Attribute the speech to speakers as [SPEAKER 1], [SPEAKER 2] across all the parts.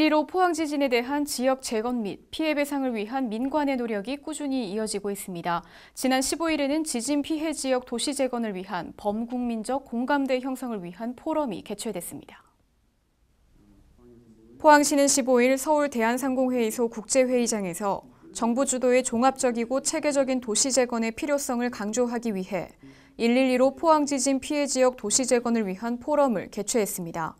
[SPEAKER 1] 112로 포항 지진에 대한 지역 재건 및 피해 배상을 위한 민관의 노력이 꾸준히 이어지고 있습니다. 지난 15일에는 지진 피해 지역 도시 재건을 위한 범국민적 공감대 형성을 위한 포럼이 개최됐습니다. 포항시는 15일 서울 대한상공회의소 국제회의장에서 정부 주도의 종합적이고 체계적인 도시 재건의 필요성을 강조하기 위해 112로 포항 지진 피해 지역 도시 재건을 위한 포럼을 개최했습니다.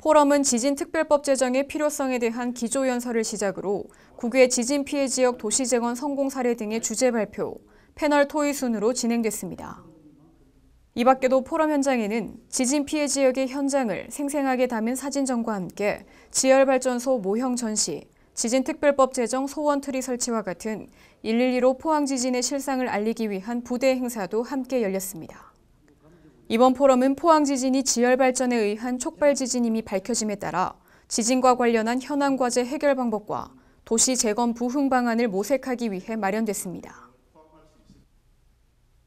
[SPEAKER 1] 포럼은 지진특별법 제정의 필요성에 대한 기조연설을 시작으로 국외 지진 피해 지역 도시 재건 성공 사례 등의 주제 발표, 패널 토의 순으로 진행됐습니다. 이 밖에도 포럼 현장에는 지진 피해 지역의 현장을 생생하게 담은 사진전과 함께 지열발전소 모형 전시, 지진특별법 제정 소원 트리 설치와 같은 112로 포항 지진의 실상을 알리기 위한 부대 행사도 함께 열렸습니다. 이번 포럼은 포항 지진이 지열 발전에 의한 촉발 지진임이 밝혀짐에 따라 지진과 관련한 현안 과제 해결 방법과 도시 재건 부흥 방안을 모색하기 위해 마련됐습니다.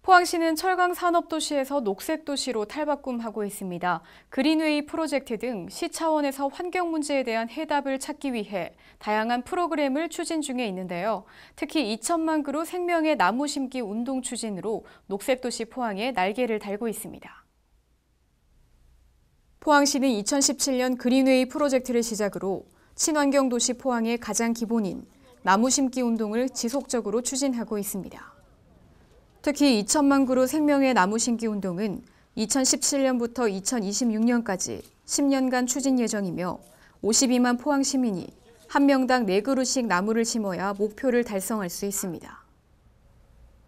[SPEAKER 1] 포항시는 철강 산업도시에서 녹색도시로 탈바꿈하고 있습니다. 그린웨이 프로젝트 등 시 차원에서 환경 문제에 대한 해답을 찾기 위해 다양한 프로그램을 추진 중에 있는데요. 특히 2천만 그루 생명의 나무 심기 운동 추진으로 녹색도시 포항에 날개를 달고 있습니다. 포항시는 2017년 그린웨이 프로젝트를 시작으로 친환경 도시 포항의 가장 기본인 나무 심기 운동을 지속적으로 추진하고 있습니다. 특히 2천만 그루 생명의 나무 심기 운동은 2017년부터 2026년까지 10년간 추진 예정이며 52만 포항 시민이 한 명당 4그루씩 나무를 심어야 목표를 달성할 수 있습니다.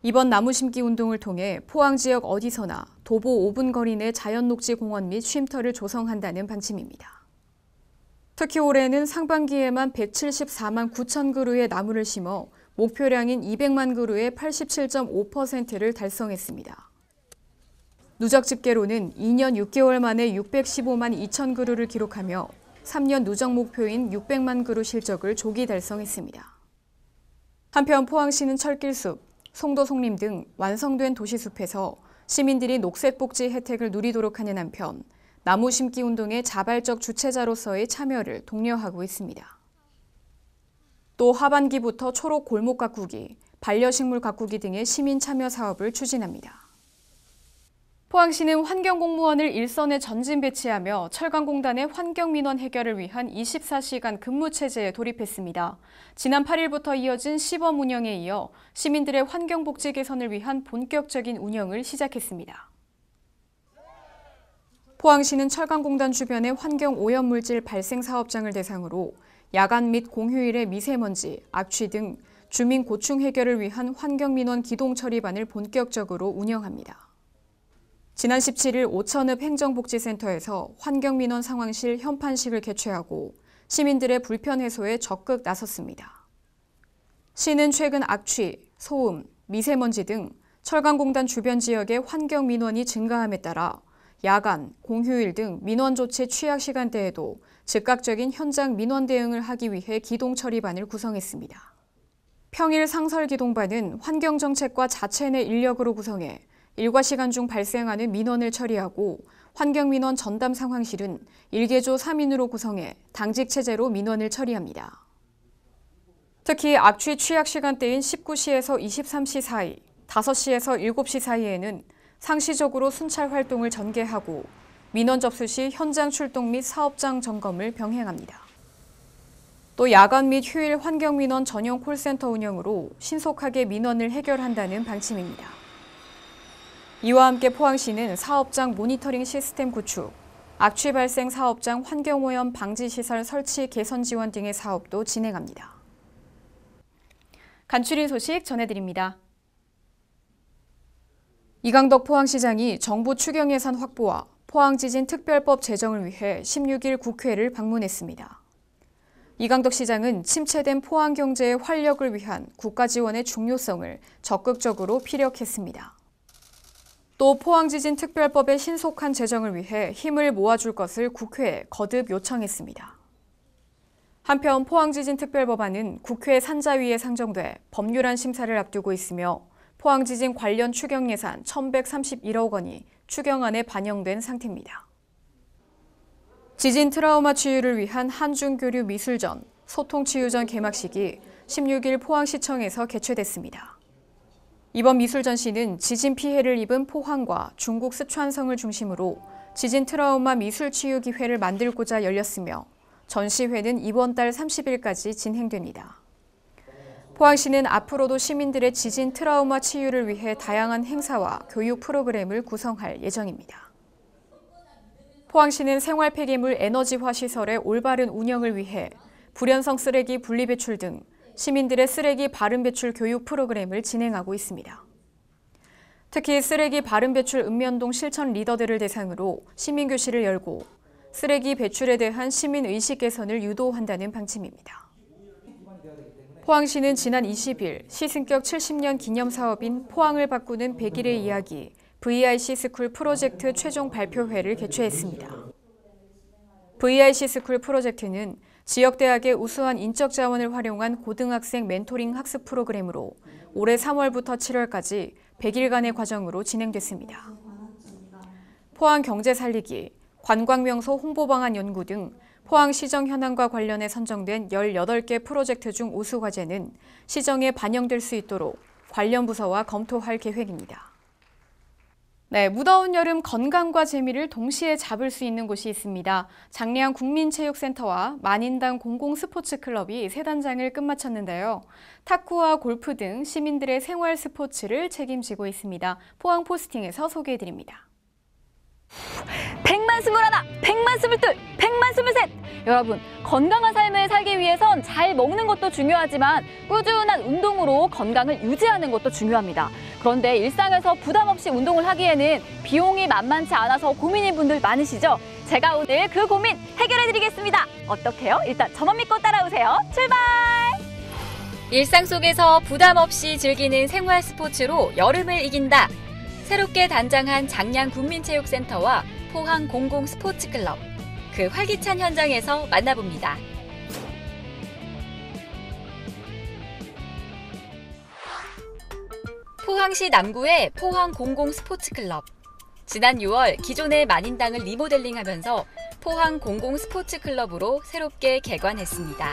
[SPEAKER 1] 이번 나무 심기 운동을 통해 포항 지역 어디서나 도보 5분 거리 내 자연녹지 공원 및 쉼터를 조성한다는 방침입니다. 특히 올해는 상반기에만 174만 9천 그루의 나무를 심어 목표량인 200만 그루의 87.5%를 달성했습니다. 누적 집계로는 2년 6개월 만에 615만 2천 그루를 기록하며 3년 누적 목표인 600만 그루 실적을 조기 달성했습니다. 한편 포항시는 철길숲, 송도 송림 등 완성된 도시숲에서 시민들이 녹색복지 혜택을 누리도록 하는 한편 나무 심기 운동의 자발적 주체자로서의 참여를 독려하고 있습니다. 또 하반기부터 초록 골목 가꾸기, 반려식물 가꾸기 등의 시민 참여 사업을 추진합니다. 포항시는 환경공무원을 일선에 전진 배치하며 철강공단의 환경민원 해결을 위한 24시간 근무체제에 돌입했습니다. 지난 8일부터 이어진 시범 운영에 이어 시민들의 환경복지 개선을 위한 본격적인 운영을 시작했습니다. 포항시는 철강공단 주변의 환경오염물질 발생 사업장을 대상으로 야간 및 공휴일의 미세먼지, 악취 등 주민 고충 해결을 위한 환경민원 기동처리반을 본격적으로 운영합니다. 지난 17일 오천읍 행정복지센터에서 환경민원 상황실 현판식을 개최하고 시민들의 불편 해소에 적극 나섰습니다. 시는 최근 악취, 소음, 미세먼지 등 철강공단 주변 지역의 환경민원이 증가함에 따라 야간, 공휴일 등 민원 조치 취약 시간대에도 즉각적인 현장 민원 대응을 하기 위해 기동처리반을 구성했습니다. 평일 상설기동반은 환경정책과 자체 내 인력으로 구성해 일과 시간 중 발생하는 민원을 처리하고 환경민원 전담 상황실은 일개조 3인으로 구성해 당직체제로 민원을 처리합니다. 특히 악취 취약 시간대인 19시에서 23시 사이, 5시에서 7시 사이에는 상시적으로 순찰 활동을 전개하고 민원 접수 시 현장 출동 및 사업장 점검을 병행합니다. 또 야간 및 휴일 환경민원 전용 콜센터 운영으로 신속하게 민원을 해결한다는 방침입니다. 이와 함께 포항시는 사업장 모니터링 시스템 구축, 악취 발생 사업장 환경오염 방지시설 설치 개선 지원 등의 사업도 진행합니다. 간추린 소식 전해드립니다. 이강덕 포항시장이 정부 추경 예산 확보와 포항지진특별법 제정을 위해 16일 국회를 방문했습니다. 이강덕 시장은 침체된 포항 경제의 활력을 위한 국가 지원의 중요성을 적극적으로 피력했습니다. 또 포항지진특별법의 신속한 제정을 위해 힘을 모아줄 것을 국회에 거듭 요청했습니다. 한편 포항지진특별법안은 국회 산자위에 상정돼 법률안 심사를 앞두고 있으며 포항지진 관련 추경 예산 1,131억 원이 추경안에 반영된 상태입니다. 지진 트라우마 치유를 위한 한중교류 미술전, 소통치유전 개막식이 16일 포항시청에서 개최됐습니다. 이번 미술전시는 지진 피해를 입은 포항과 중국 스촨성을 중심으로 지진 트라우마 미술치유기회를 만들고자 열렸으며 전시회는 이번 달 30일까지 진행됩니다. 포항시는 앞으로도 시민들의 지진 트라우마 치유를 위해 다양한 행사와 교육 프로그램을 구성할 예정입니다. 포항시는 생활 폐기물 에너지화 시설의 올바른 운영을 위해 불연성 쓰레기 분리배출 등 시민들의 쓰레기 바른 배출 교육 프로그램을 진행하고 있습니다. 특히 쓰레기 바른 배출 읍면동 실천 리더들을 대상으로 시민교실을 열고 쓰레기 배출에 대한 시민의식 개선을 유도한다는 방침입니다. 포항시는 지난 20일 시승격 70년 기념사업인 포항을 바꾸는 100일의 이야기 VIC 스쿨 프로젝트 최종 발표회를 개최했습니다. VIC 스쿨 프로젝트는 지역대학의 우수한 인적 자원을 활용한 고등학생 멘토링 학습 프로그램으로 올해 3월부터 7월까지 100일간의 과정으로 진행됐습니다. 포항 경제 살리기, 관광명소 홍보방안 연구 등 포항시정 현안과 관련해 선정된 18개 프로젝트 중 우수과제는 시정에 반영될 수 있도록 관련 부서와 검토할 계획입니다. 네, 무더운 여름 건강과 재미를 동시에 잡을 수 있는 곳이 있습니다. 장례항 국민체육센터와 만인당 공공스포츠클럽이 새 단장을 끝마쳤는데요. 탁구와 골프 등 시민들의 생활 스포츠를 책임지고 있습니다. 포항 포스팅에서 소개해드립니다.
[SPEAKER 2] 100만 21, 100만 22, 100만 23! 여러분, 건강한 삶을 살기 위해선 잘 먹는 것도 중요하지만 꾸준한 운동으로 건강을 유지하는 것도 중요합니다. 그런데 일상에서 부담 없이 운동을 하기에는 비용이 만만치 않아서 고민인 분들 많으시죠? 제가 오늘 그 고민 해결해드리겠습니다. 어떻게요? 일단 저만 믿고 따라오세요. 출발! 일상 속에서 부담 없이 즐기는 생활 스포츠로 여름을 이긴다. 새롭게 단장한 장량 국민체육센터와 포항 공공스포츠클럽. 그 활기찬 현장에서 만나봅니다. 포항시 남구의 포항 공공스포츠클럽. 지난 6월 기존의 만인당을 리모델링하면서 포항 공공스포츠클럽으로 새롭게 개관했습니다.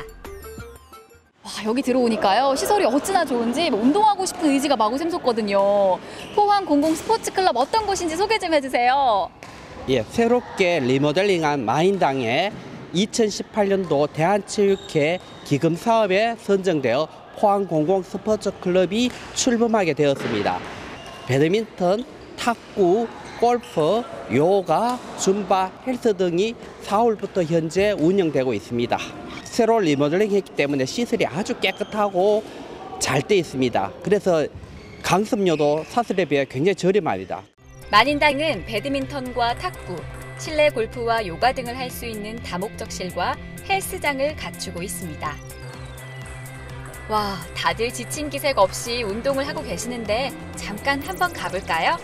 [SPEAKER 2] 와, 여기 들어오니까요. 시설이 어찌나 좋은지 운동하고 싶은 의지가 마구 샘솟거든요. 포항 공공스포츠클럽 어떤 곳인지 소개 좀 해주세요.
[SPEAKER 3] 예, 새롭게 리모델링한 만인당에 2018년도 대한체육회 기금 사업에 선정되어 포항 공공스포츠클럽이 출범하게 되었습니다. 배드민턴, 탁구, 골프, 요가, 줌바, 헬스 등이 4월부터 현재 운영되고 있습니다. 새로 리모델링했기 때문에 시설이 아주 깨끗하고 잘 돼 있습니다. 그래서 강습료도 사설에 비해 굉장히 저렴합니다.
[SPEAKER 2] 만인당은 배드민턴과 탁구, 실내 골프와 요가 등을 할 수 있는 다목적실과 헬스장을 갖추고 있습니다. 와, 다들 지친 기색 없이 운동을 하고 계시는데 잠깐 한번 가볼까요?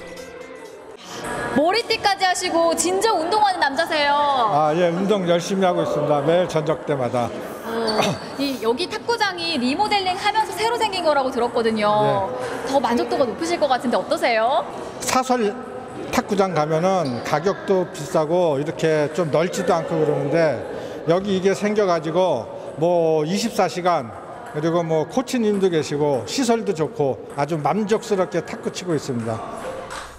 [SPEAKER 2] 머리띠까지 하시고 진정 운동하는 남자세요.
[SPEAKER 4] 아, 예, 운동 열심히 하고 있습니다. 매일 저녁 때마다.
[SPEAKER 2] 여기 탁구장이 리모델링 하면서 새로 생긴 거라고 들었거든요. 네. 더 만족도가 높으실 것 같은데 어떠세요?
[SPEAKER 4] 사설 탁구장 가면은 가격도 비싸고 이렇게 좀 넓지도 않고 그러는데 여기 이게 생겨가지고 뭐 24시간 그리고 뭐 코치님도 계시고 시설도 좋고 아주 만족스럽게 탁구 치고 있습니다.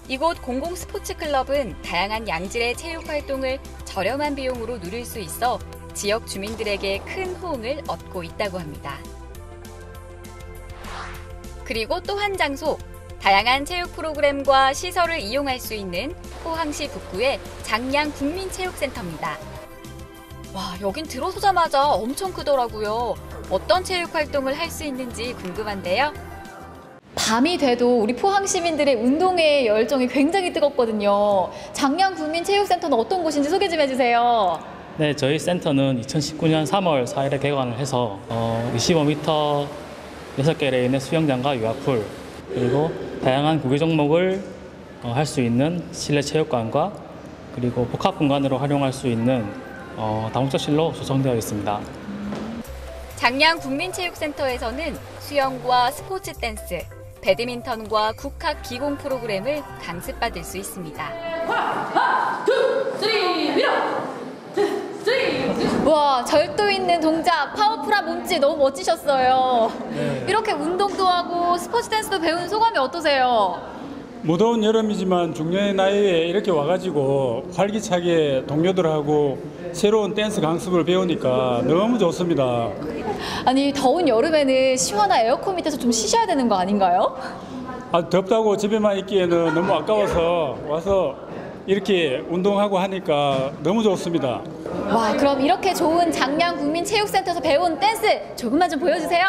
[SPEAKER 2] 이곳 공공스포츠클럽은 다양한 양질의 체육 활동을 저렴한 비용으로 누릴 수 있어 지역 주민들에게 큰 호응을 얻고 있다고 합니다. 그리고 또 한 장소, 다양한 체육 프로그램과 시설을 이용할 수 있는 포항시 북구의 장량 국민체육센터입니다. 와, 여긴 들어서자마자 엄청 크더라고요. 어떤 체육 활동을 할 수 있는지 궁금한데요. 밤이 돼도 우리 포항 시민들의 운동의 열정이 굉장히 뜨겁거든요. 장량 국민체육센터는 어떤 곳인지 소개 좀 해주세요.
[SPEAKER 5] 네, 저희 센터는 2019년 3월 4일에 개관을 해서 25m 6개에 있는 수영장과 유아풀 그리고 다양한 구기 종목을 할 수 있는 실내 체육관과 그리고 복합 공간으로 활용할 수 있는 다목적실로 조성되어 있습니다.
[SPEAKER 2] 장량 국민체육센터에서는 수영과 스포츠 댄스, 배드민턴과 국학 기공 프로그램을 강습받을 수 있습니다.
[SPEAKER 6] 하나, 둘, 쓰리, 밀어!
[SPEAKER 2] 와, 절도 있는 동작, 파워풀한 몸짓 너무 멋지셨어요. 이렇게 운동도 하고 스포츠 댄스도 배운 소감이 어떠세요?
[SPEAKER 6] 무더운 여름이지만 중년의 나이에 이렇게 와가지고 활기차게 동료들하고 새로운 댄스 강습을 배우니까 너무 좋습니다.
[SPEAKER 2] 아니, 더운 여름에는 시원한 에어컨 밑에서 좀 쉬셔야 되는 거 아닌가요?
[SPEAKER 6] 덥다고 집에만 있기에는 너무 아까워서 와서 이렇게 운동하고 하니까 너무 좋습니다.
[SPEAKER 2] 와, 그럼 이렇게 좋은 장량 국민체육센터에서 배운 댄스 조금만 좀 보여주세요.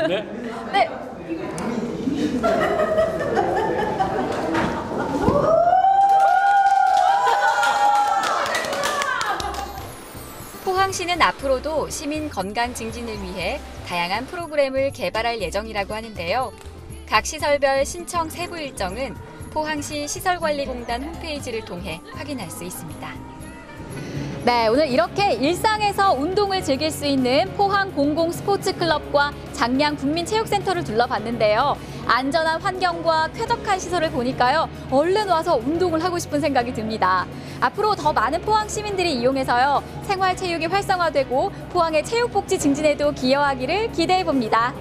[SPEAKER 6] 네.
[SPEAKER 2] 네.
[SPEAKER 7] 포항시는 앞으로도 시민 건강 증진을 위해 다양한 프로그램을 개발할 예정이라고 하는데요. 각 시설별 신청 세부 일정은 포항시 시설관리공단 홈페이지를 통해 확인할 수 있습니다.
[SPEAKER 2] 네, 오늘 이렇게 일상에서 운동을 즐길 수 있는 포항 공공스포츠클럽과 장량 국민체육센터를 둘러봤는데요. 안전한 환경과 쾌적한 시설을 보니까요. 얼른 와서 운동을 하고 싶은 생각이 듭니다. 앞으로 더 많은 포항 시민들이 이용해서요. 생활체육이 활성화되고 포항의 체육복지 증진에도 기여하기를 기대해 봅니다.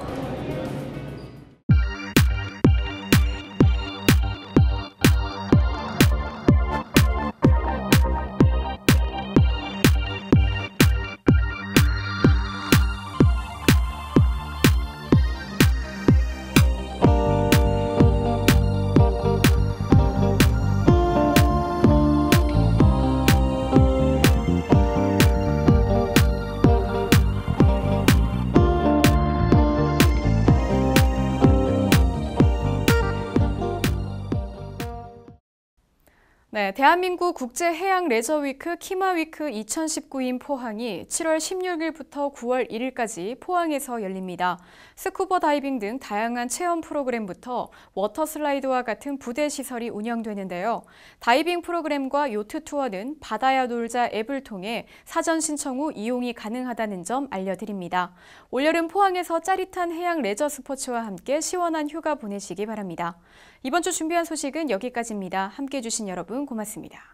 [SPEAKER 1] 네, 대한민국 국제해양레저위크 키마위크 2019인 포항이 7월 16일부터 9월 1일까지 포항에서 열립니다. 스쿠버 다이빙 등 다양한 체험 프로그램부터 워터슬라이드와 같은 부대 시설이 운영되는데요. 다이빙 프로그램과 요트 투어는 바다야 놀자 앱을 통해 사전 신청 후 이용이 가능하다는 점 알려드립니다. 올여름 포항에서 짜릿한 해양 레저 스포츠와 함께 시원한 휴가 보내시기 바랍니다. 이번 주 준비한 소식은 여기까지입니다. 함께해 주신 여러분 고맙습니다.